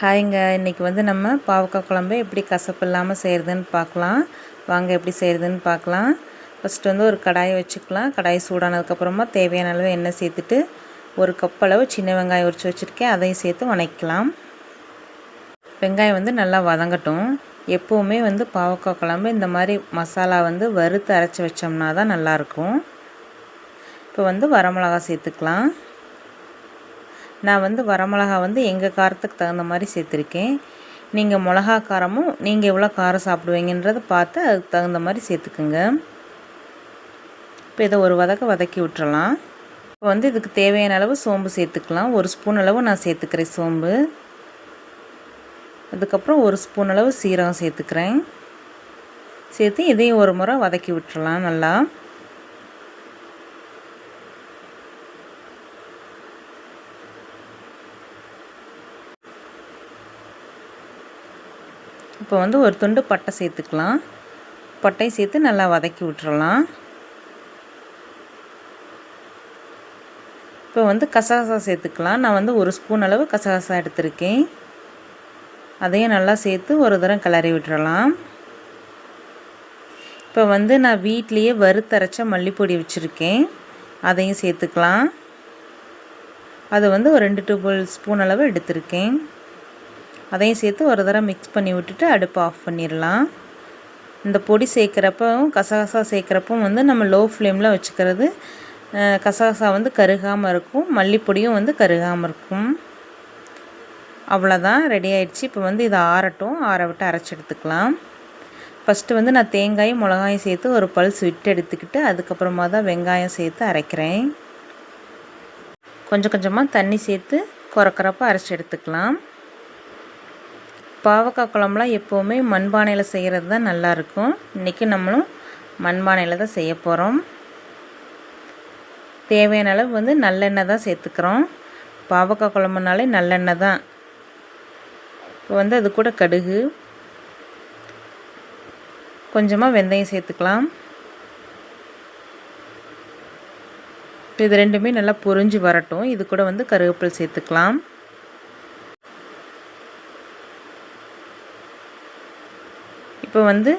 ஹாய்ங்க. இன்றைக்கி வந்து நம்ம பாவக்காய் குழம்பு எப்படி கசப்பு இல்லாமல் செய்கிறதுன்னு பார்க்கலாம். வாங்க எப்படி செய்கிறதுன்னு பார்க்கலாம். ஃபஸ்ட்டு வந்து ஒரு கடாயை வச்சுக்கலாம். கடாய் சூடானதுக்கப்புறமா தேவையான அளவு எண்ணெய் சேர்த்துட்டு ஒரு கப் அளவு சின்ன வெங்காயம் உரித்து வச்சுருக்கேன், அதையும் சேர்த்து வதக்கலாம். வெங்காயம் வந்து நல்லா வதங்கட்டும். எப்போவுமே வந்து பாவக்காய் குழம்பு இந்த மாதிரி மசாலா வந்து வறுத்து அரைச்சி வச்சோம்னா தான் நல்லாயிருக்கும். இப்போ வந்து வரமிளகா சேர்த்துக்கலாம். நான் வந்து வரமிளகா வந்து எங்கள் காரத்துக்கு தகுந்த மாதிரி சேர்த்துருக்கேன். நீங்கள் மிளகா காரமும் நீங்கள் எவ்வளோ காரம் சாப்பிடுவீங்கன்றதை பார்த்து அதுக்கு தகுந்த மாதிரி சேர்த்துக்குங்க. இப்போ இதை ஒரு வதக்கி விட்டுறலாம். இப்போ வந்து இதுக்கு தேவையான அளவு சோம்பு சேர்த்துக்கலாம். 1 ஸ்பூன் அளவு நான் சேர்த்துக்கிறேன் சோம்பு. அதுக்கப்புறம் 1 ஸ்பூன் அளவு சீரகம் சேர்த்துக்கிறேன். சேர்த்து இதையும் ஒரு முறை வதக்கி விட்டுறலாம் நல்லா. இப்போ வந்து ஒரு துண்டு பட்டை சேர்த்துக்கலாம். பட்டையை சேர்த்து நல்லா வதக்கி விட்டுறலாம். இப்போ வந்து கசகசா சேர்த்துக்கலாம். நான் வந்து 1 ஸ்பூன் அளவு கசகசா எடுத்திருக்கேன். அதையும் நல்லா சேர்த்து ஒரு தரம் கிளறி விட்டுறலாம். இப்போ வந்து நான் வீட்லேயே வறுத்தரைச்ச மல்லிப்பொடி வச்சுருக்கேன், அதையும் சேர்த்துக்கலாம். அது வந்து ஒரு 2 டேபிள் ஸ்பூன் அளவு எடுத்திருக்கேன். அதையும் சேர்த்து ஒரு தடவை மிக்ஸ் பண்ணி விட்டுட்டு அடுப்பை ஆஃப் பண்ணிடலாம். இந்த பொடி சேர்க்குறப்பவும் கசகசா சேர்க்குறப்பும் வந்து நம்ம லோ ஃப்ளேமில் வச்சுக்கிறது கசகசா வந்து கருகாமல் இருக்கும், மல்லிப்பொடியும் வந்து கருகாமல் இருக்கும். அவ்வளோதான், ரெடி ஆகிடுச்சு. இப்போ வந்து இதை ஆறட்டும். ஆற விட்டு அரைச்சி எடுத்துக்கலாம். ஃபஸ்ட்டு வந்து நான் தேங்காயும் மிளகாயும் சேர்த்து ஒரு பல்ஸ் விட்டு எடுத்துக்கிட்டு அதுக்கப்புறமா தான் வெங்காயம் சேர்த்து அரைக்கிறேன். கொஞ்சம் கொஞ்சமாக தண்ணி சேர்த்து குறக்குறப்ப அரைச்சி எடுத்துக்கலாம். பாவக்காய் குழம்புலாம் எப்போவுமே மண்பானையில் செய்கிறது தான் நல்லாயிருக்கும். இன்றைக்கி நம்மளும் மண்பானையில் தான் செய்ய போகிறோம். தேவையான அளவு வந்து நல்லெண்ணெய் தான் சேர்த்துக்கிறோம். பாவக்காய் குழம்புனாலே நல்லெண்ணெய் தான். இப்போ வந்து அது கூட கடுகு, கொஞ்சமாக வெந்தயம் சேர்த்துக்கலாம். இது ரெண்டுமே நல்லா பொரிஞ்சு வரட்டும். இது கூட வந்து கருவேப்பிலை சேர்த்துக்கலாம். இப்போ வந்து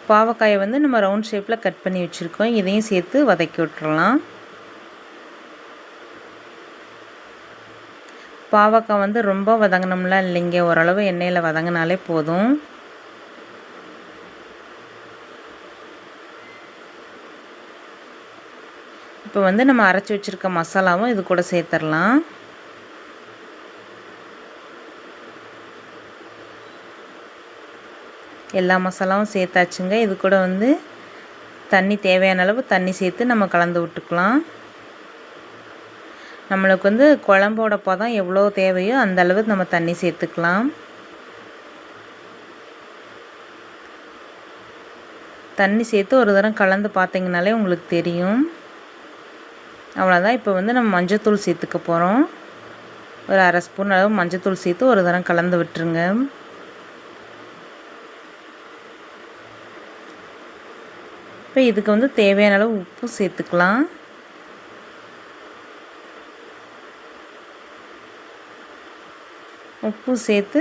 பாவக்காயை வந்து நம்ம ரவுண்ட் ஷேப்பில் கட் பண்ணி வச்சுருக்கோம், இதையும் சேர்த்து வதக்கி விட்டுறலாம். பாவக்காய் வந்து ரொம்ப வதங்கினோம்லாம் இல்லைங்க, ஓரளவு எண்ணெயில் வதங்கினாலே போதும். இப்போ வந்து நம்ம அரைச்சி வச்சுருக்க மசாலாவும் இது கூட சேர்த்துடலாம். எல்லா மசாலாவும் சேர்த்தாச்சுங்க. இது கூட வந்து தண்ணி தேவையான அளவு தண்ணி சேர்த்து நம்ம கலந்து விட்டுக்கலாம். நம்மளுக்கு வந்து குழம்போட பதம் எவ்வளோ தேவையோ அந்த அளவுக்கு நம்ம தண்ணி சேர்த்துக்கலாம். தண்ணி சேர்த்து ஒரு தரம் கலந்து பார்த்திங்கனாலே உங்களுக்கு தெரியும். அவ்வளோதான். இப்போ வந்து நம்ம மஞ்சத்தூள் சேர்த்துக்க போகிறோம். ஒரு 1/2 ஸ்பூன் அளவு மஞ்சத்தூள் சேர்த்து ஒரு தரம் கலந்து விட்டுருங்க. இப்போ இதுக்கு வந்து தேவையான அளவு உப்பு சேர்த்துக்கலாம். உப்பு சேர்த்து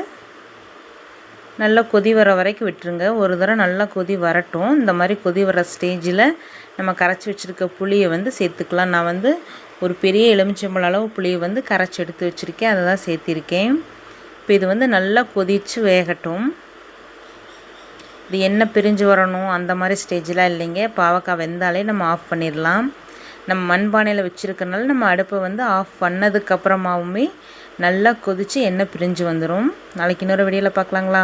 நல்லா கொதி வர வரைக்கும் விட்டுருங்க. ஒரு தடவை நல்லா கொதி வரட்டும். இந்த மாதிரி கொதி வர ஸ்டேஜில் நம்ம கரைச்சி வச்சுருக்க புளியை வந்து சேர்த்துக்கலாம். நான் வந்து ஒரு பெரிய எலுமிச்சம்பழம் அளவு புளியை வந்து கரைச்சி எடுத்து வச்சுருக்கேன், அதை தான் சேர்த்திருக்கேன். இப்போ இது வந்து நல்லா கொதித்து வேகட்டும். இது எண்ணெய் பிரிஞ்சு வரணும் அந்த மாதிரி ஸ்டேஜெலாம் இல்லைங்க. பாவக்காய் வெந்தாலே நம்ம ஆஃப் பண்ணிடலாம். நம்ம மண்பானையில் வச்சுருக்கனால நம்ம அடுப்பை வந்து ஆஃப் பண்ணதுக்கப்புறமாவுமே நல்லா கொதித்து எண்ணெய் பிரிஞ்சு வந்துடும். நாளைக்கு இன்னொரு வீடியோவில் பார்க்கலாங்களா?